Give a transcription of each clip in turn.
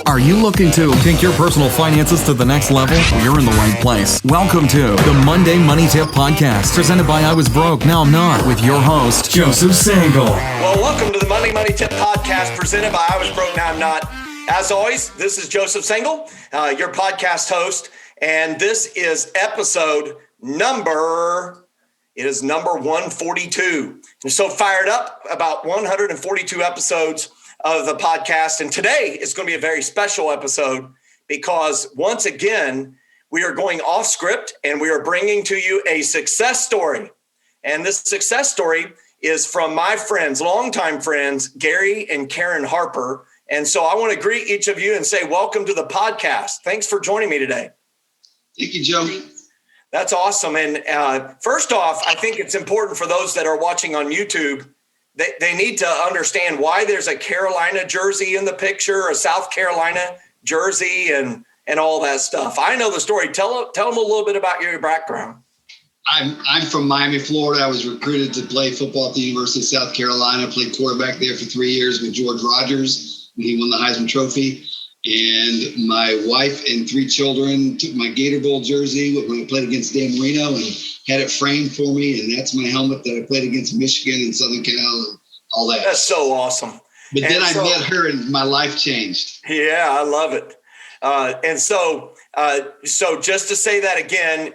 Are you looking to take your personal finances to the next level? You're in the right place. Welcome to the Monday Money Tip Podcast, presented by I Was Broke, Now I'm Not, with your host, Joseph Sangle. Well, welcome to the Monday Money Tip Podcast, presented by I Was Broke, Now I'm Not. As always, this is Joseph Sangle, your podcast host, and this is episode number 142. I'm so fired up about 142 episodes of the podcast. And today is going to be a very special episode because once again, we are going off script and we are bringing to you a success story. And this success story is from my friends, longtime friends, Gary and Karen Harper. And so I want to greet each of you and say, welcome to the podcast. Thanks for joining me today. Thank you, Joe. That's awesome. And first off, I think it's important for those that are watching on YouTube, they need to understand why there's a Carolina jersey in the picture, a South Carolina jersey, and all that stuff. I know the story. Tell them a little bit about your background. I'm from Miami, Florida. I was recruited to play football at the University of South Carolina. Played quarterback there for 3 years with George Rogers when he won the Heisman Trophy. And my wife and 3 children took my Gator Bowl jersey when I played against Dan Marino and had it framed for me. And that's my helmet that I played against Michigan and Southern Cal and all that. That's so awesome. But then I met her and my life changed. Yeah, I love it. So just to say that again,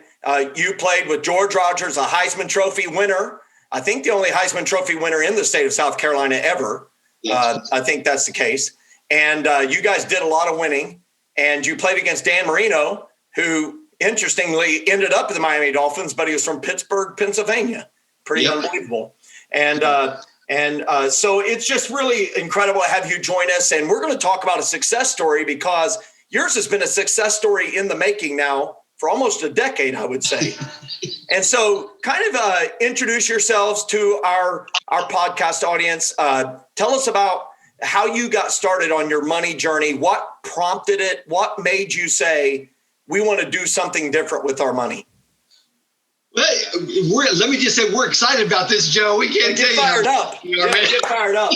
you played with George Rogers, a Heisman Trophy winner. I think the only Heisman Trophy winner in the state of South Carolina ever. Yes. I think that's the case. And you guys did a lot of winning, and you played against Dan Marino, who interestingly ended up with the Miami Dolphins, but he was from Pittsburgh, Pennsylvania. Pretty unbelievable. And so it's just really incredible to have you join us. And we're going to talk about a success story because yours has been a success story in the making now for almost a decade, I would say. And so kind of introduce yourselves to our podcast audience. Tell us about how you got started on your money journey. What prompted it? What made you say, we want to do something different with our money? Well, let me just say, we're excited about this, Joe. We can't get fired up. Get fired up.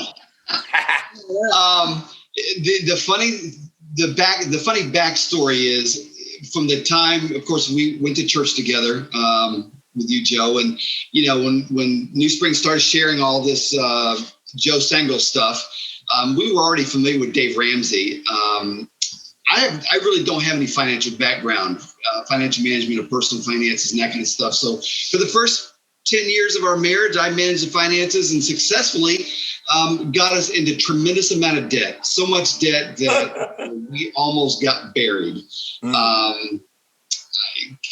The funny backstory is from the time, of course, we went to church together with you, Joe. And, you know, when New Spring started sharing all this Joe Sangle stuff, we were already familiar with Dave Ramsey. I really don't have any financial background, financial management of personal finances and that kind of stuff. So for the first 10 years of our marriage, I managed the finances and successfully got us into tremendous amount of debt. So much debt that we almost got buried.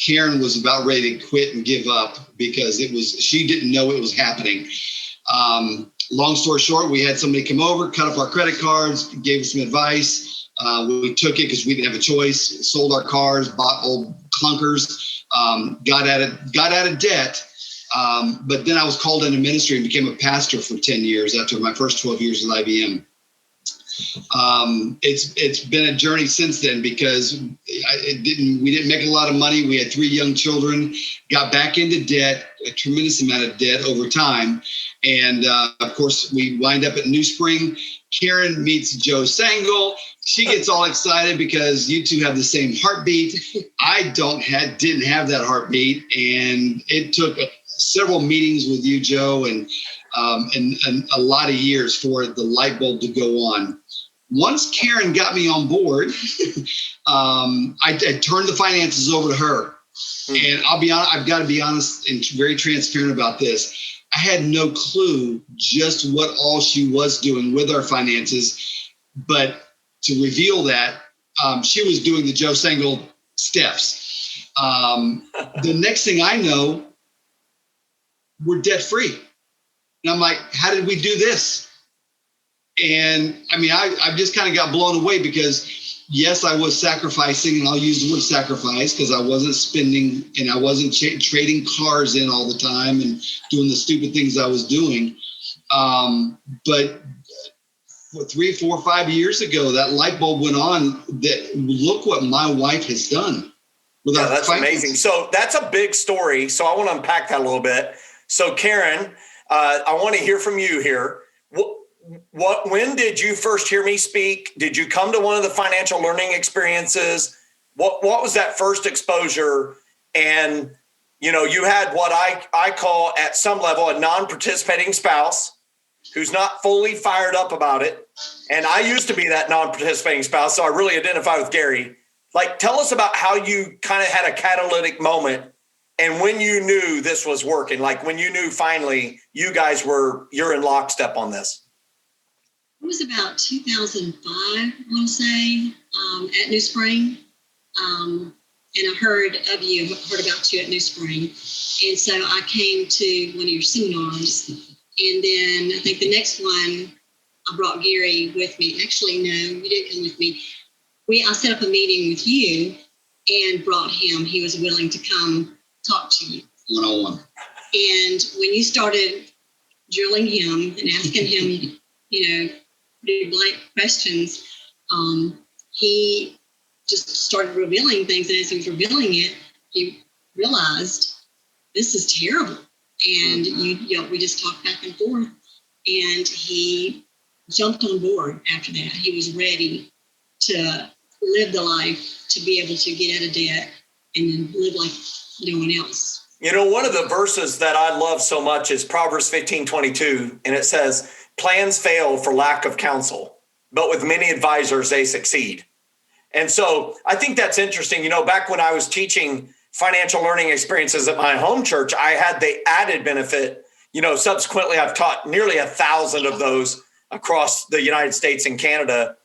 Karen was about ready to quit and give up because she didn't know it was happening. Long story short, we had somebody come over, cut up our credit cards, gave us some advice. We took it because we didn't have a choice, sold our cars, bought old clunkers, got out of debt. But then I was called into ministry and became a pastor for 10 years after my first 12 years at IBM. It's been a journey since then because we didn't make a lot of money. We had 3 young children, got back into debt, a tremendous amount of debt over time. And of course, we wind up at New Spring. Karen meets Joe Sangle. She gets all excited because you two have the same heartbeat. I didn't have that heartbeat. And it took several meetings with you, Joe, and a lot of years for the light bulb to go on. Once Karen got me on board, I turned the finances over to her. And I'll be honest, I've got to be honest and very transparent about this. I had no clue just what all she was doing with our finances. But to reveal that, she was doing the Joe Sangle steps. The next thing I know, we're debt free. And I'm like, how did we do this? And I mean, I just kind of got blown away because yes, I was sacrificing, and I'll use the word sacrifice because I wasn't spending and I wasn't trading cars in all the time and doing the stupid things I was doing. But 3, 4, 5 years ago, that light bulb went on that look what my wife has done. Yeah, that's amazing. So that's a big story. So I want to unpack that a little bit. So Karen, I want to hear from you here. when did you first hear me speak? Did you come to one of the financial learning experiences? What was that first exposure? And, you had what I call at some level a non-participating spouse who's not fully fired up about it. And I used to be that non-participating spouse, so I really identify with Gary. Like, tell us about how you kind of had a catalytic moment and when you knew this was working, like when you knew finally you're in lockstep on this. It was about 2005, I want to say, at New Spring. And I heard about you at New Spring. And so I came to one of your seminars. And then I think the next one, I brought Gary with me. Actually, no, you didn't come with me. I set up a meeting with you and brought him. He was willing to come talk to you. One-on-one. And when you started drilling him and asking him, blank questions, he just started revealing things. And as he was revealing it, he realized this is terrible. And we just talked back and forth. And he jumped on board after that. He was ready to live the life, to be able to get out of debt and then live like no one else. One of the verses that I love so much is Proverbs 15:22, and it says, plans fail for lack of counsel, but with many advisors, they succeed. And so I think that's interesting. Back when I was teaching financial learning experiences at my home church, I had the added benefit, subsequently I've taught nearly 1,000 of those across the United States and Canada.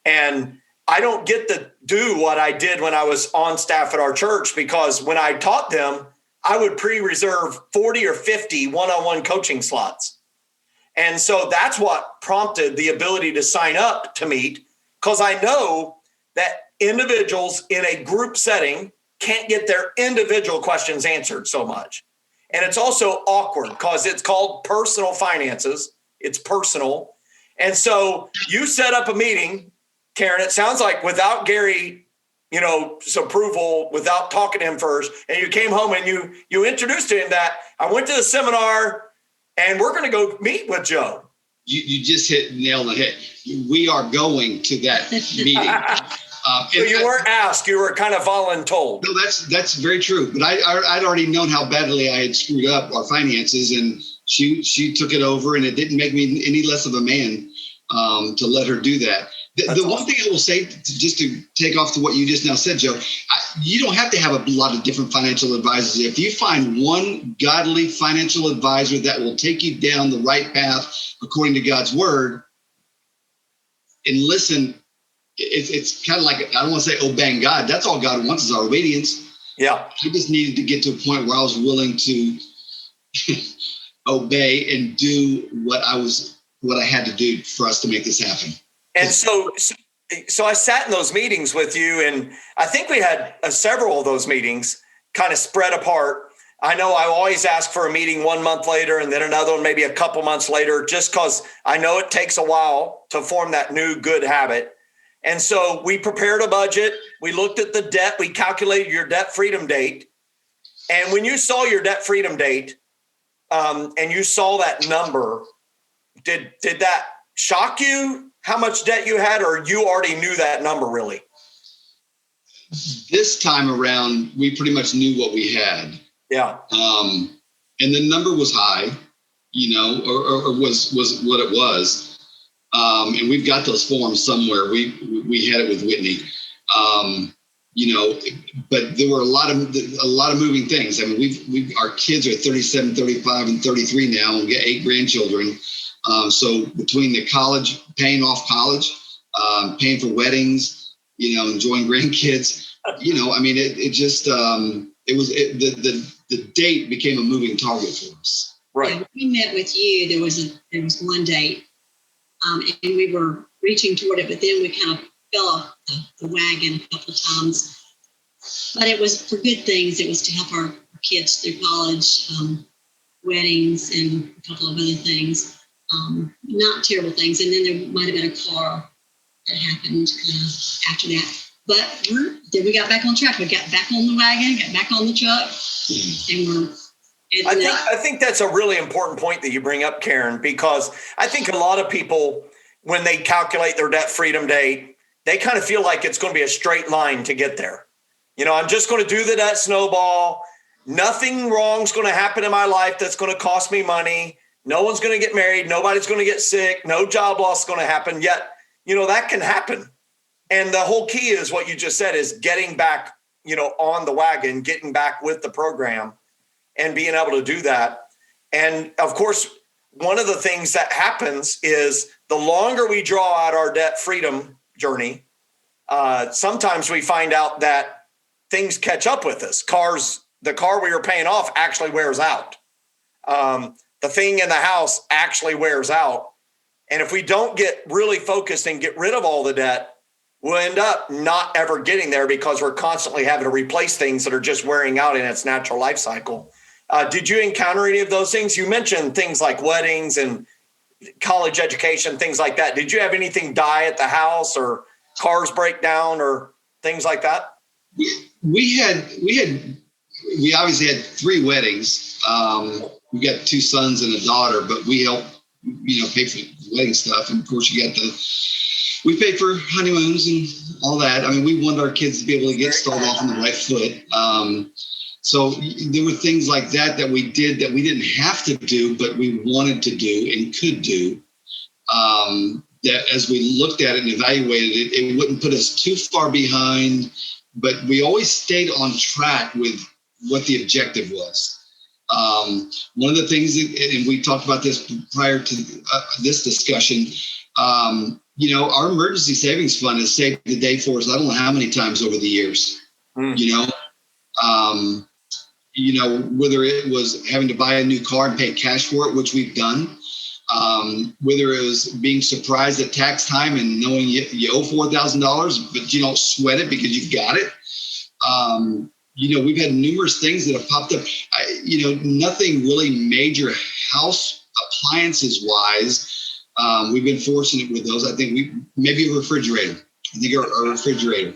And I don't get to do what I did when I was on staff at our church, because when I taught them, I would pre-reserve 40 or 50 one-on-one coaching slots. And so that's what prompted the ability to sign up to meet, because I know that individuals in a group setting can't get their individual questions answered so much. And it's also awkward because it's called personal finances. It's personal. And so you set up a meeting, Karen, it sounds like without Gary, approval, without talking to him first, and you came home and you introduced to him that I went to the seminar and we're going to go meet with Joe. You just hit nail on the head. We are going to that meeting. So you weren't asked, you were kind of voluntold. No, that's very true. But I'd already known how badly I had screwed up our finances, and she took it over, and it didn't make me any less of a man to let her do that. The one thing I will say, just to take off to what you just now said, Joe, you don't have to have a lot of different financial advisors. If you find one godly financial advisor that will take you down the right path according to God's word, and listen, it's kind of like, I don't want to say obeying God. That's all God wants is our obedience. Yeah. I just needed to get to a point where I was willing to obey and do what I had to do for us to make this happen. And so I sat in those meetings with you, and I think we had several of those meetings kind of spread apart. I know I always ask for a meeting 1 month later and then another one maybe a couple months later, just because I know it takes a while to form that new good habit. And so we prepared a budget. We looked at the debt. We calculated your debt freedom date. And when you saw your debt freedom date and you saw that number, did that shock you how much debt you had, or you already knew that number really? This time around, we pretty much knew what we had. Yeah. And the number was high, or was what it was. And we've got those forms somewhere. We had it with Whitney, but there were a lot of moving things. I mean, our kids are 37, 35, and 33 now, and we got 8 grandchildren. So between the college, paying off college, paying for weddings, enjoying grandkids, the date became a moving target for us. Right. When we met with you, there was one date, and we were reaching toward it, but then we kind of fell off the wagon a couple of times. But it was for good things. It was to help our kids through college, weddings, and a couple of other things. Not terrible things. And then there might have been a car that happened after that. But then we got back on track. We got back on the wagon, got back on the truck, and I think that's a really important point that you bring up, Karen, because I think a lot of people when they calculate their debt freedom date, they kind of feel like it's going to be a straight line to get there. I'm just going to do the debt snowball. Nothing wrong's going to happen in my life that's going to cost me money. No one's going to get married. Nobody's going to get sick. No job loss is going to happen. Yet, that can happen. And the whole key is what you just said is getting back, on the wagon, getting back with the program and being able to do that. And of course, one of the things that happens is the longer we draw out our debt freedom journey, sometimes we find out that things catch up with us. The car we were paying off actually wears out. The thing in the house actually wears out. And if we don't get really focused and get rid of all the debt, we'll end up not ever getting there because we're constantly having to replace things that are just wearing out in its natural life cycle. Did you encounter any of those things? You mentioned things like weddings and college education, things like that. Did you have anything die at the house or cars break down or things like that? We obviously had 3 weddings. We got 2 sons and a daughter, but we helped, pay for wedding stuff. And of course we paid for honeymoons and all that. I mean, we wanted our kids to be able to get started off on the right foot. So there were things like that we did that we didn't have to do, but we wanted to do and could do. That as we looked at it and evaluated it, it wouldn't put us too far behind, but we always stayed on track with what the objective was. One of the things, and we talked about this prior to this discussion, our emergency savings fund has saved the day for us. I don't know how many times over the years, whether it was having to buy a new car and pay cash for it, which we've done, whether it was being surprised at tax time and knowing you owe $4,000, but you don't sweat it because you've got it. We've had numerous things that have popped up. Nothing really major house appliances wise. We've been fortunate with those. I think maybe a refrigerator. I think our refrigerator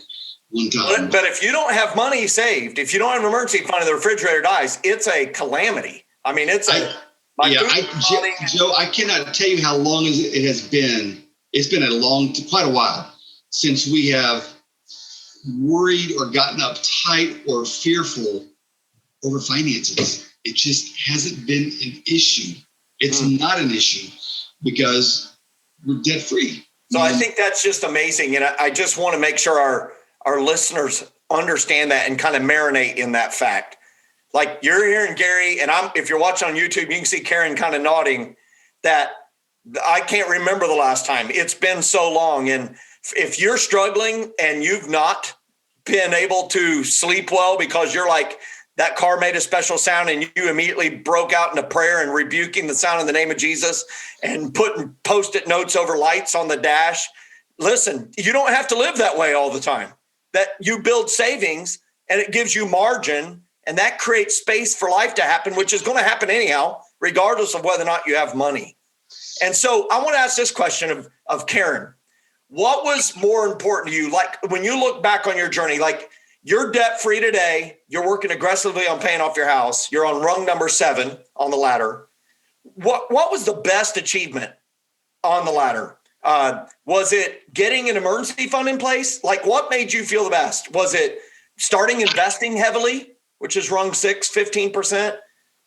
one time. But if you don't have money saved, if you don't have an emergency fund and the refrigerator dies, it's a calamity. I mean, Joe, I cannot tell you how long it has been. It's been quite a while since we have worried or gotten uptight or fearful over finances. It just hasn't been an issue. It's not an issue because we're debt free. So I think that's just amazing. And I just want to make sure our listeners understand that and kind of marinate in that fact. Like you're hearing Gary, and if you're watching on YouTube, you can see Karen kind of nodding that I can't remember the last time. It's been so long. And if you're struggling and you've not been able to sleep well because you're like, that car made a special sound and you immediately broke out into prayer and rebuking the sound in the name of Jesus and putting Post-it notes over lights on the dash. Listen, you don't have to live that way all the time. That you build savings and it gives you margin and that creates space for life to happen, which is going to happen anyhow, regardless of whether or not you have money. And so I want to ask this question of Karen. What was more important to you? Like when you look back on your journey, like you're debt free today, you're working aggressively on paying off your house. You're on rung number 7 on the ladder. What was the best achievement on the ladder? Was it getting an emergency fund in place? Like what made you feel the best? Was it starting investing heavily, which is rung 6, 15%?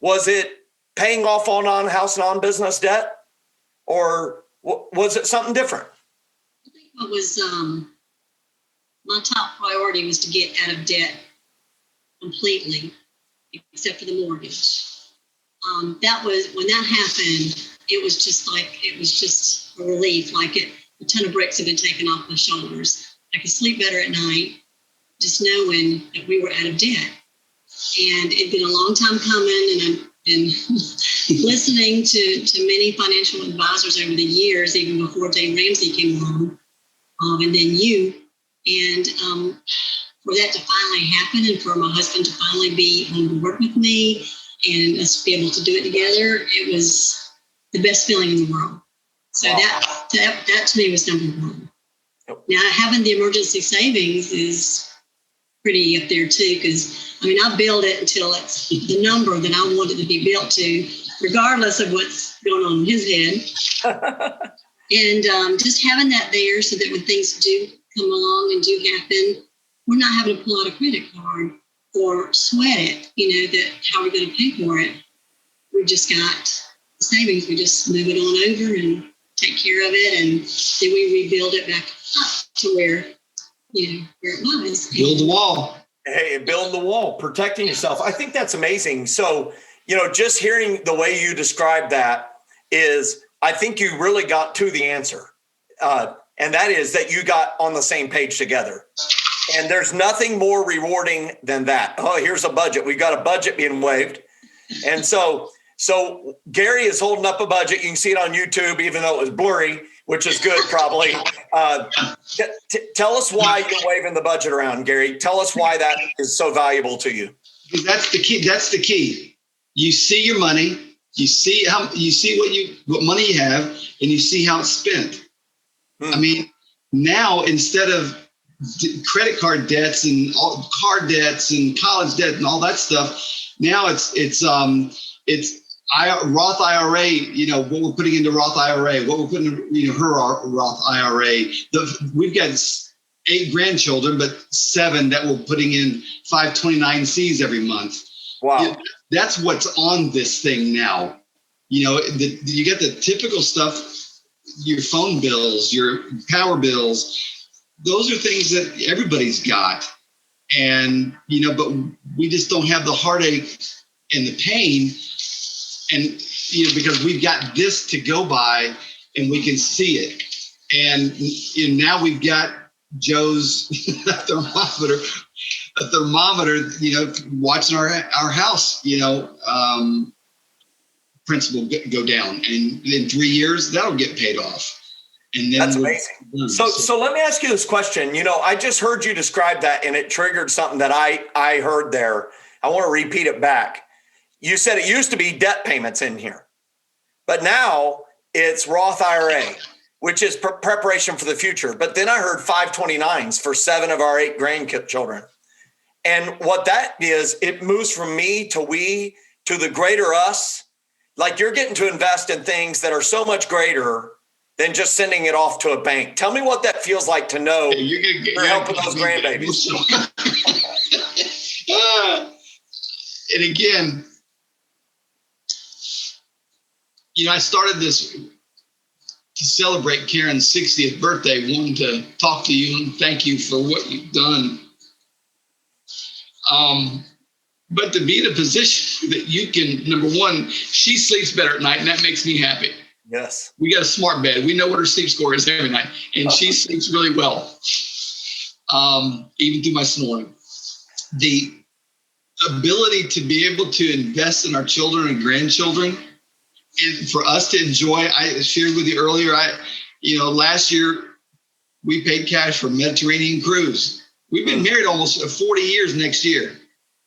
Was it paying off on house and on business debt? Or was it something different? I think what was my top priority was to get out of debt completely, except for the mortgage. That was when that happened. It was just a relief. Like a ton of bricks had been taken off my shoulders. I could sleep better at night, just knowing that we were out of debt. And it'd been a long time coming, and I've been listening to many financial advisors over the years, even before Dave Ramsey came along, and then you. And for that to finally happen and for my husband to finally be on board with me and us to be able to do it together, it was the best feeling in the world. So wow. that to me was number one. Yep. Now, having the emergency savings is pretty up there too, because I build it until it's the number that I want it to be built to, regardless of what's going on in his head. And just having that there so that when things do come along and do happen, we're not having to pull out a credit card or sweat it, that how we're going to pay for it. We've just got savings. We just move it on over and take care of it. And then we rebuild it back up to where it was. Build the wall. Hey, build the wall, protecting yourself. I think that's amazing. So, just hearing the way you describe that is, I think you really got to the answer. And that is that you got on the same page together. And there's nothing more rewarding than that. Oh, here's a budget. We've got a budget being waived. And so Gary is holding up a budget. You can see it on YouTube, even though it was blurry, which is good, probably. Tell us why you're waving the budget around, Gary. Tell us why that is so valuable to you. Because that's the key. That's the key. You see your money. You see what money you have, and you see how it's spent. I mean, now instead of credit card debts and all car debts and college debt and all that stuff, now it's Roth IRA. What we're putting into Roth IRA, what we're putting in her Roth IRA. We've got 8 grandchildren, but 7 that we're putting in 529Cs every month. Wow. That's what's on this thing now. You get the typical stuff, your phone bills, your power bills. Those are things that everybody's got. And, but we just don't have the heartache and the pain. And, because we've got this to go by and we can see it. And now we've got Joe's thermometer, watching our house, principal go down, and in 3 years that'll get paid off. And then that's amazing. So let me ask you this question. I just heard you describe that, and it triggered something that I heard there. I want to repeat it back. You said it used to be debt payments in here, but now it's Roth IRA, which is preparation for the future. But then I heard 529s for 7 of our 8 grandchildren. And what that is, it moves from me to we to the greater us. Like, you're getting to invest in things that are so much greater than just sending it off to a bank. Tell me what that feels like to know you're helping those grandbabies. And again, I started this to celebrate Karen's 60th birthday, wanting to talk to you and thank you for what you've done. But to be in a position that you can, number one, she sleeps better at night, and that makes me happy. Yes. We got a smart bed. We know what her sleep score is every night, and she sleeps really well, even through my snoring. The ability to be able to invest in our children and grandchildren, and for us to enjoy, I shared with you earlier, last year we paid cash for a Mediterranean cruise. We've been married almost 40 years next year.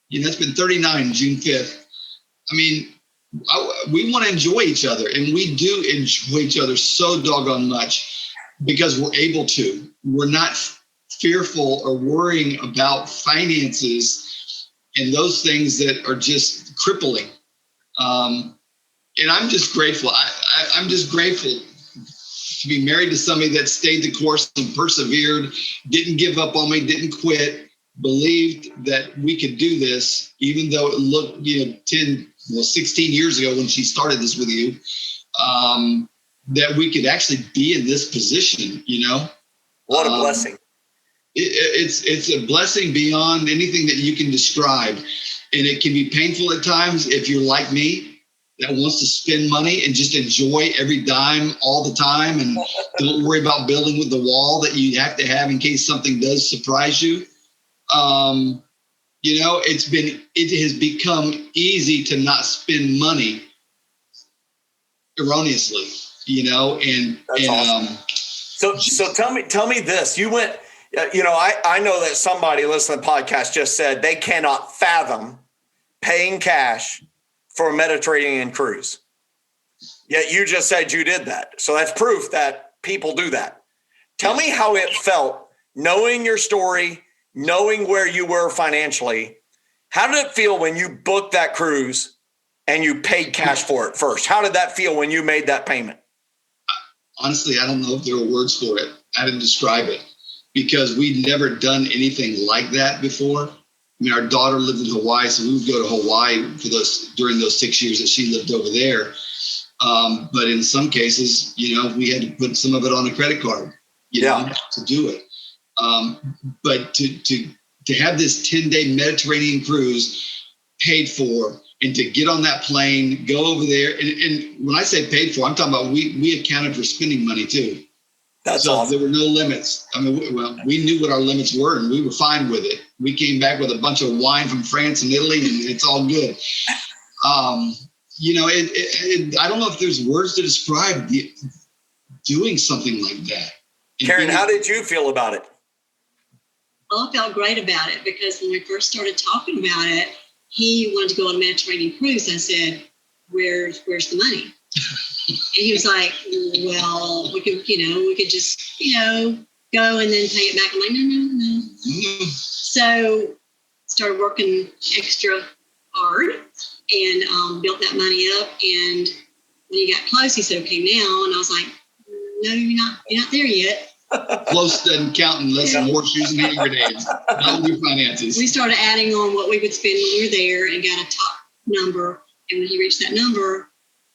It's been 39, June 5th. I mean, we want to enjoy each other, and we do enjoy each other so doggone much because we're able to. We're not fearful or worrying about finances and those things that are just crippling. And I'm just grateful. I'm just grateful to be married to somebody that stayed the course and persevered, didn't give up on me, didn't quit, believed that we could do this, even though it looked, 16 years ago when she started this with you, that we could actually be in this position, What a blessing. It's a blessing beyond anything that you can describe. And it can be painful at times if you're like me, that wants to spend money and just enjoy every dime all the time and don't worry about building with the wall that you have to have in case something does surprise you. It has become easy to not spend money erroneously, and that's awesome. So tell me this. You went, I know that somebody listening to the podcast just said they cannot fathom paying cash for a Mediterranean cruise. Yet you just said you did that. So that's proof that people do that. Tell me how it felt knowing your story, knowing where you were financially. How did it feel when you booked that cruise and you paid cash for it first? How did that feel when you made that payment? honestly, I don't know if there are words for it. I didn't describe it because we'd never done anything like that before. I mean, our daughter lived in Hawaii, so we would go to Hawaii during those 6 years that she lived over there. But in some cases, we had to put some of it on a credit card, to do it. But to have this 10-day Mediterranean cruise paid for, and to get on that plane, go over there. And when I say paid for, I'm talking about we accounted for spending money too. That's so awesome. There were no limits. I mean, we knew what our limits were and we were fine with it. We came back with a bunch of wine from France and Italy and it's all good. I don't know if there's words to describe doing something like that. Karen, how did you feel about it? Well, I felt great about it because when we first started talking about it, he wanted to go on a Mediterranean cruise. I said, where's the money? And he was like, well, we could just, go and then pay it back. I'm like, no. So started working extra hard and built that money up. And when he got close, he said, okay, now. And I was like, no, you're not there yet. Close doesn't count unless horseshoes and hand grenades. Not your finances. We started adding on what we would spend when we were there and got a top number. And when he reached that number,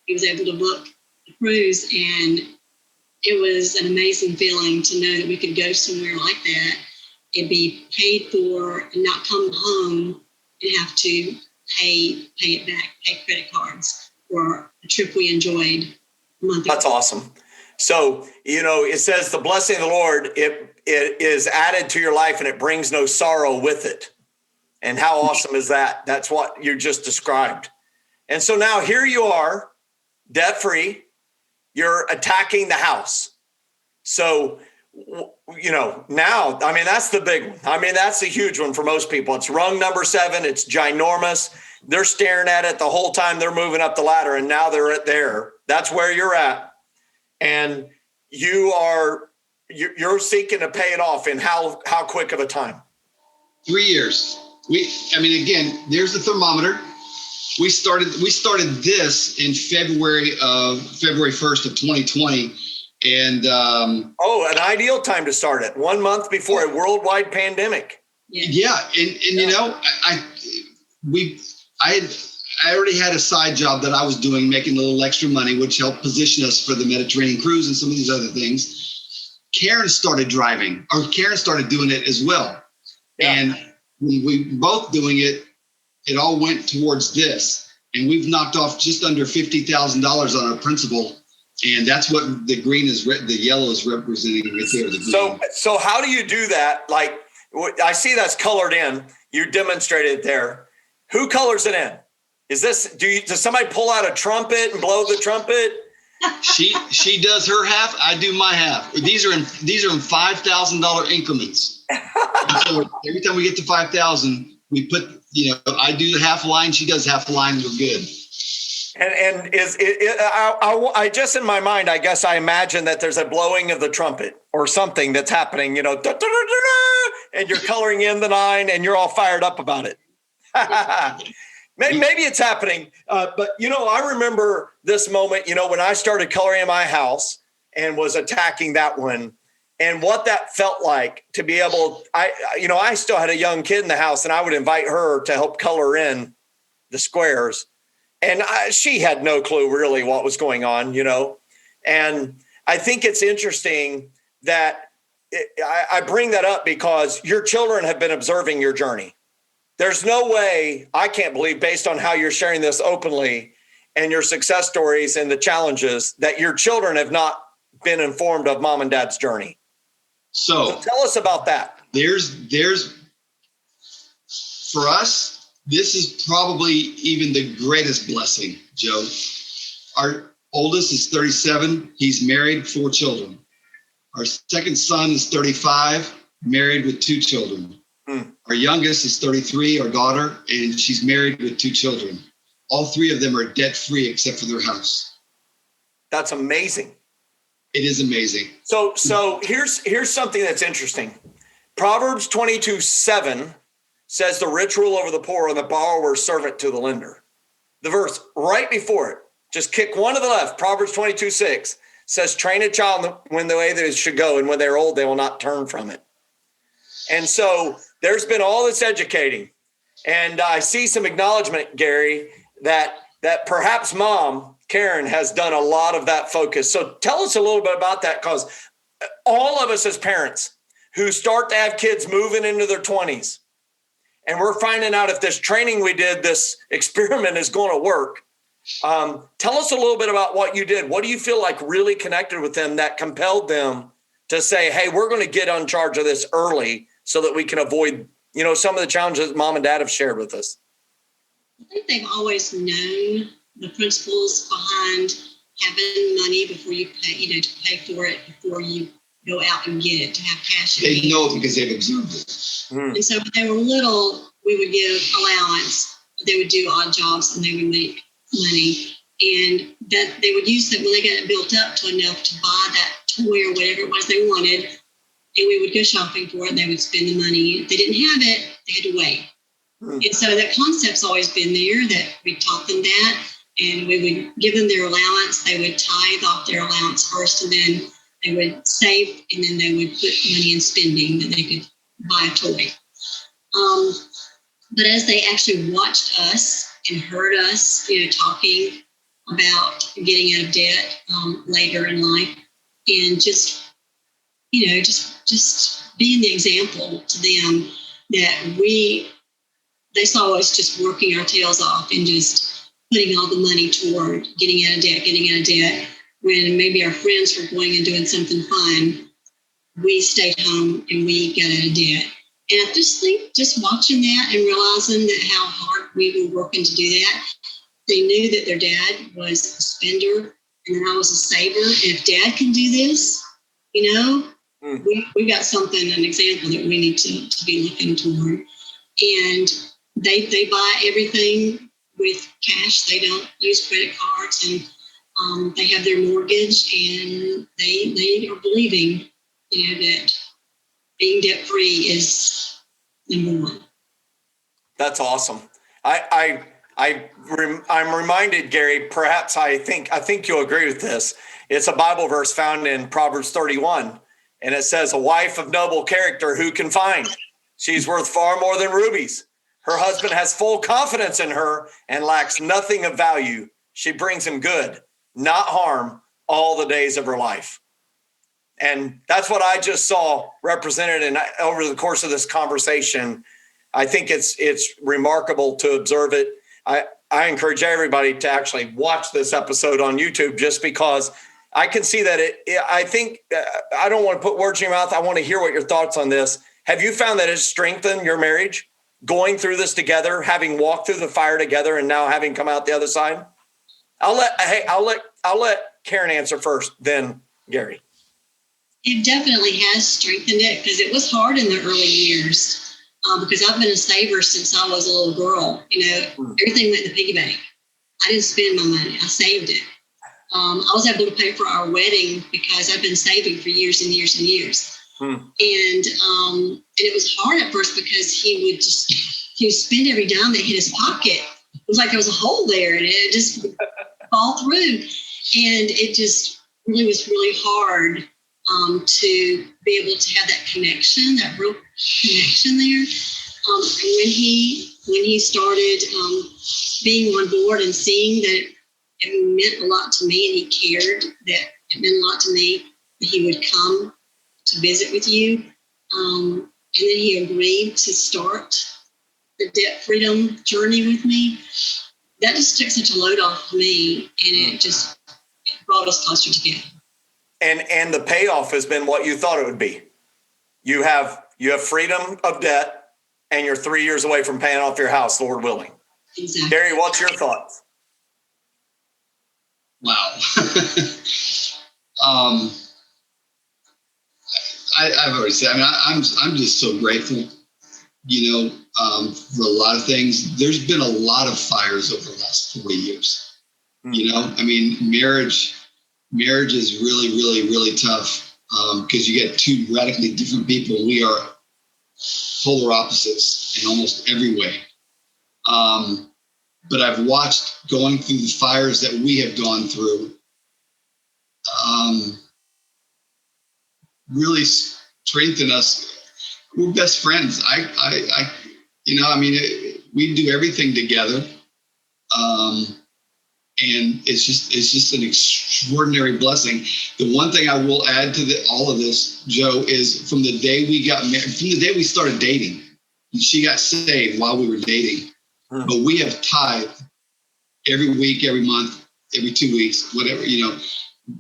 he was able to book the cruise. And it was an amazing feeling to know that we could go somewhere like that and be paid for and not come home and have to pay it back, pay credit cards for a trip we enjoyed a month ago. That's awesome. So, it says the blessing of the Lord, it is added to your life and it brings no sorrow with it. And how awesome is that? That's what you just described. And so now here you are, debt-free. You're attacking the house. So, now, that's the big one. That's the huge one for most people. It's rung number 7. It's ginormous. They're staring at it the whole time they're moving up the ladder. And now they're there. That's where you're at. And you're seeking to pay it off in how quick of a time? 3 years. Again, there's the thermometer. We started this in February 1st of 2020. And an ideal time to start it. 1 month before a worldwide pandemic. Yeah. I already had a side job that I was doing, making a little extra money, which helped position us for the Mediterranean cruise and some of these other things. Karen started driving, or Karen started doing it as well. Yeah. And when we both doing it, it all went towards this. And we've knocked off just under $50,000 on our principal. And that's what the green is, the yellow is representing right there. So how do you do that? Like, I see that's colored in. You demonstrated it there. Who colors it in? Does somebody pull out a trumpet and blow the trumpet? She does her half. I do my half. These are in $5,000 increments. And so every time we get to 5,000, we put, I do the half line. She does half line. We're good. And I just in my mind, I guess I imagine that there's a blowing of the trumpet or something that's happening, and you're coloring in the 9 and you're all fired up about it. Maybe it's happening. But, I remember this moment, when I started coloring in my house and was attacking that one and what that felt like to be able, I still had a young kid in the house and I would invite her to help color in the squares. And she had no clue really what was going on, And I think it's interesting that I bring that up because your children have been observing your journey. There's no way, I can't believe, based on how you're sharing this openly and your success stories and the challenges, that your children have not been informed of mom and dad's journey. So tell us about that. There's for us, this is probably even the greatest blessing, Joe. Our oldest is 37. He's married, 4 children. Our second son is 35, married with 2 children. Our youngest is 33, our daughter, and she's married with 2 children. All 3 of them are debt-free except for their house. That's amazing. It is amazing. So here's something that's interesting. Proverbs 22:7 says the rich rule over the poor and the borrower servant to the lender. The verse right before it, just kick one to the left, Proverbs 22:6 says, train a child when the way they should go, and when they're old, they will not turn from it. And so there's been all this educating. And I see some acknowledgement, Gary, that perhaps Mom, Karen, has done a lot of that focus. So tell us a little bit about that, because all of us as parents who start to have kids moving into their 20s, and we're finding out if this training we did, this experiment is going to work. Tell us a little bit about what you did. What do you feel like really connected with them that compelled them to say, hey, we're going to get on charge of this early so that we can avoid, some of the challenges Mom and Dad have shared with us? I think they've always known the principles behind having money before you pay, to pay for it before you go out and get it, to have cash. They know it because they've observed it. And so when they were little, we would give allowance. They would do odd jobs and they would make money. And that they would use that when they got it built up to enough to buy that toy or whatever it was they wanted. And we would go shopping for it and they would spend the money. If they didn't have it, they had to wait. And so that concept's always been there, that we taught them that. And we would give them their allowance. They would tithe off their allowance first, and then they would save, and then they would put money in spending that they could buy a toy. But as they actually watched us and heard us, talking about getting out of debt later in life, and just being the example to them that they saw us just working our tails off and just putting all the money toward getting out of debt. When maybe our friends were going and doing something fun, we stayed home and we got out of debt. And I just think just watching that and realizing that how hard we were working to do that, they knew that their dad was a spender and that I was a saver. And if Dad can do this, we got something, an example that we need to be looking toward. And they buy everything with cash. They don't use credit cards, and they have their mortgage, and they are believing, that being debt free is number one. That's awesome. I'm reminded, Gary, perhaps I think you'll agree with this. It's a Bible verse found in Proverbs 31, and it says, a wife of noble character who can find? She's worth far more than rubies. Her husband has full confidence in her and lacks nothing of value. She brings him good, not harm, all the days of her life. And that's what I just saw represented over the course of this conversation. I think it's remarkable to observe it. I encourage everybody to actually watch this episode on YouTube, just because I can see that I think, I don't want to put words in your mouth. I want to hear what your thoughts on this. Have you found that it's strengthened your marriage, going through this together, having walked through the fire together, and now having come out the other side? I'll let Karen answer first, then Gary. It definitely has strengthened it, because it was hard in the early years. Because I've been a saver since I was a little girl. Everything went in the piggy bank. I didn't spend my money. I saved it. I was able to pay for our wedding because I've been saving for years and years and years. And it was hard at first because he would spend every dime that hit his pocket. It was like there was a hole there and it just fall through. And it just really was really hard to be able to have that connection, that real connection there. And when he started being on board and seeing that it meant a lot to me, and he cared that it meant a lot to me, that he would come to visit with you. And then he agreed to start the debt freedom journey with me. That just took such a load off me, and it brought us closer together. And the payoff has been what you thought it would be. You have freedom of debt, and you're 3 years away from paying off your house, Lord willing. Exactly. Gary, what's your thoughts? Wow. I've already said, I'm just so grateful, for a lot of things. There's been a lot of fires over the last 40 years. Marriage is really, really, really tough because you get two radically different people. We are polar opposites in almost every way. But I've watched going through the fires that we have gone through, really strengthen us. We're best friends. We do everything together. And it's just an extraordinary blessing. The one thing I will add to all of this, Joe, is from the day we got married, from the day we started dating, she got saved while we were dating. But we have tithed every week, every month, every 2 weeks, whatever,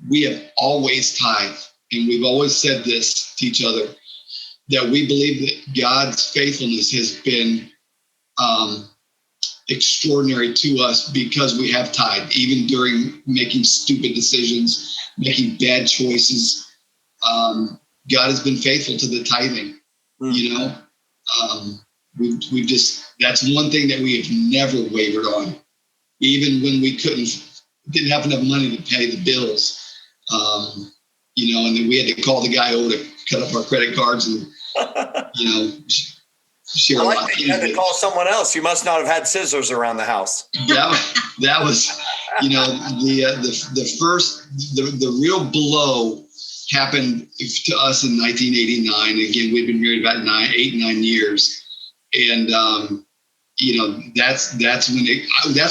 we have always tithed. And we've always said this to each other, that we believe that God's faithfulness has been extraordinary to us because we have tithed, even during making stupid decisions, making bad choices. God has been faithful to the tithing. We've just, that's one thing that we have never wavered on, even when we didn't have enough money to pay the bills. And then we had to call the guy over to cut up our credit cards and, share I a like lot. that you had to call someone else. You must not have had scissors around the house. That was, the real blow happened to us in 1989. Again, we've been married about 9 years. And, that's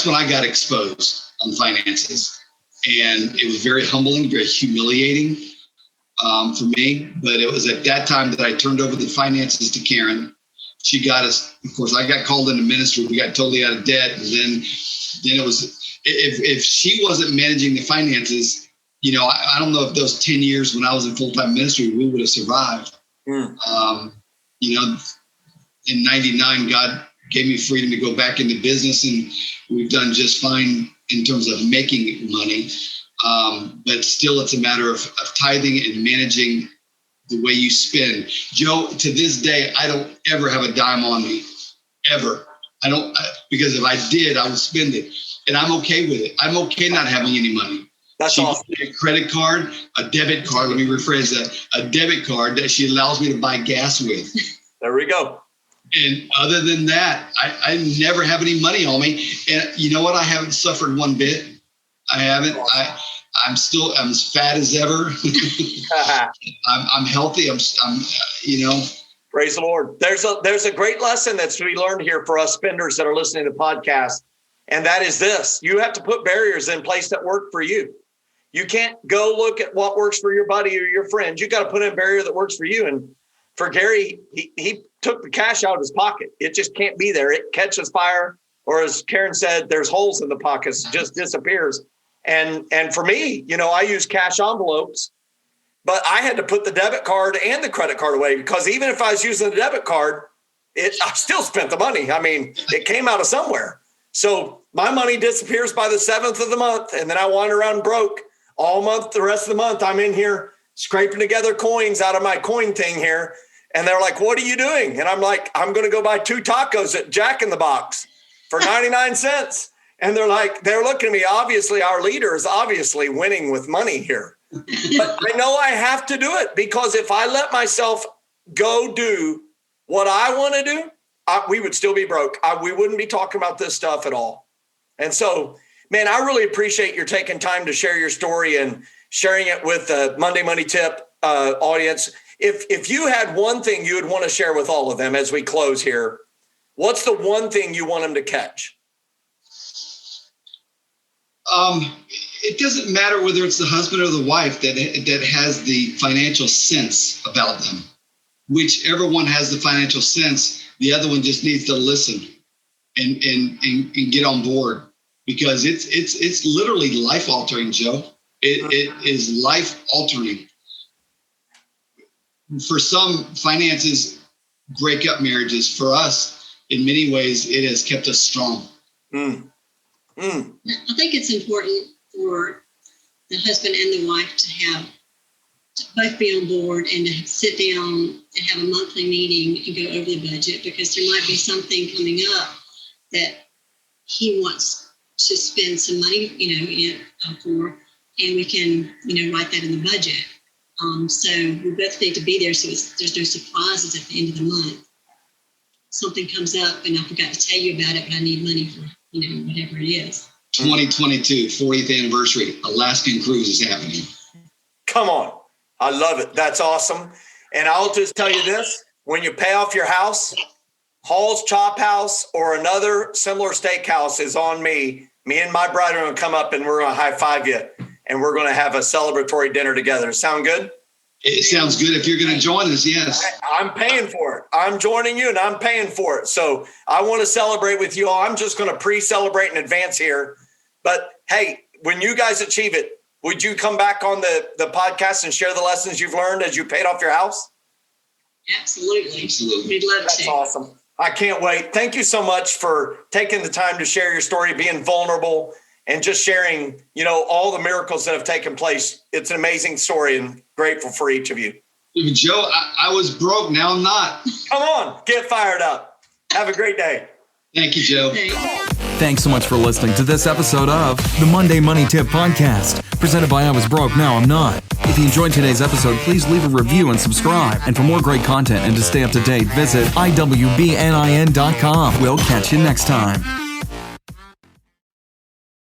when I got exposed on finances. And it was very humbling, very humiliating for me. But it was at that time that I turned over the finances to Karen. She got us, of course, I got called into ministry. We got totally out of debt. And then it was, if she wasn't managing the finances, I don't know if those 10 years when I was in full-time ministry, we would have survived. In 99, God gave me freedom to go back into business, and we've done just fine in terms of making money. But still, it's a matter of tithing and managing the way you spend. Joe, to this day, I don't ever have a dime on me, ever. Because if I did, I would spend it. And I'm okay with it. I'm okay not having any money. That's awesome. A credit card, a debit card, let me rephrase that, a debit card that she allows me to buy gas with. There we go. And other than that, I never have any money on me. And you know what? I haven't suffered one bit. I haven't. I'm as fat as ever. I'm healthy. I'm. Praise the Lord. There's a great lesson that's to be learned here for us spenders that are listening to the podcast. And that is this: you have to put barriers in place that work for you. You can't go look at what works for your buddy or your friend. You got to put in a barrier that works for you. And for Gary, he took the cash out of his pocket. It just can't be there. It catches fire, or as Karen said, there's holes in the pockets. It just disappears. And for me, I use cash envelopes, but I had to put the debit card and the credit card away, because even if I was using the debit card, I still spent the money. I mean, it came out of somewhere. So my money disappears by the 7th of the month, and then I wander around broke all month. The rest of the month, I'm in here scraping together coins out of my coin thing here. And they're like, "What are you doing?" And I'm like, "I'm going to go buy 2 tacos at Jack in the Box for 99 cents. And they're looking at me. Obviously, our leader is obviously winning with money here. But I know I have to do it, because if I let myself go do what I want to do, we would still be broke. We wouldn't be talking about this stuff at all. And so, man, I really appreciate your taking time to share your story and sharing it with the Monday Money Tip audience. If you had one thing you would want to share with all of them as we close here, what's the one thing you want them to catch? It doesn't matter whether it's the husband or the wife that has the financial sense about them. Whichever one has the financial sense, the other one just needs to listen and get on board, because it's literally life altering, Joe. It is life altering. For some, finances break up marriages. For us, in many ways, it has kept us strong. I think it's important for the husband and the wife to both be on board and to sit down and have a monthly meeting and go over the budget, because there might be something coming up that he wants to spend some money, for, and we can, write that in the budget. So we both need to be there, so there's no surprises at the end of the month. Something comes up and I forgot to tell you about it, but I need money for, whatever it is. 2022, 40th anniversary, Alaskan cruise is happening. Come on. I love it. That's awesome. And I'll just tell you this, when you pay off your house, Hall's Chop House or another similar steakhouse is on me. Me and my brother are going to come up and we're going to high five you. And we're going to have a celebratory dinner together. Sound good? It sounds good. If you're going to join us, yes. I'm paying for it. I'm joining you and I'm paying for it. So I want to celebrate with you all. I'm just going to pre-celebrate in advance here. But hey, when you guys achieve it, would you come back on the podcast and share the lessons you've learned as you paid off your house? Absolutely. Absolutely. We'd love That's to. awesome. I can't wait. Thank you so much for taking the time to share your story, being vulnerable, and just sharing, all the miracles that have taken place. It's an amazing story and grateful for each of you. Joe, I was broke. Now I'm not. Come on, get fired up. Have a great day. Thank you, Joe. Thanks so much for listening to this episode of the Monday Money Tip Podcast, presented by I Was Broke, Now I'm Not. If you enjoyed today's episode, please leave a review and subscribe. And for more great content and to stay up to date, visit iwbnin.com. We'll catch you next time.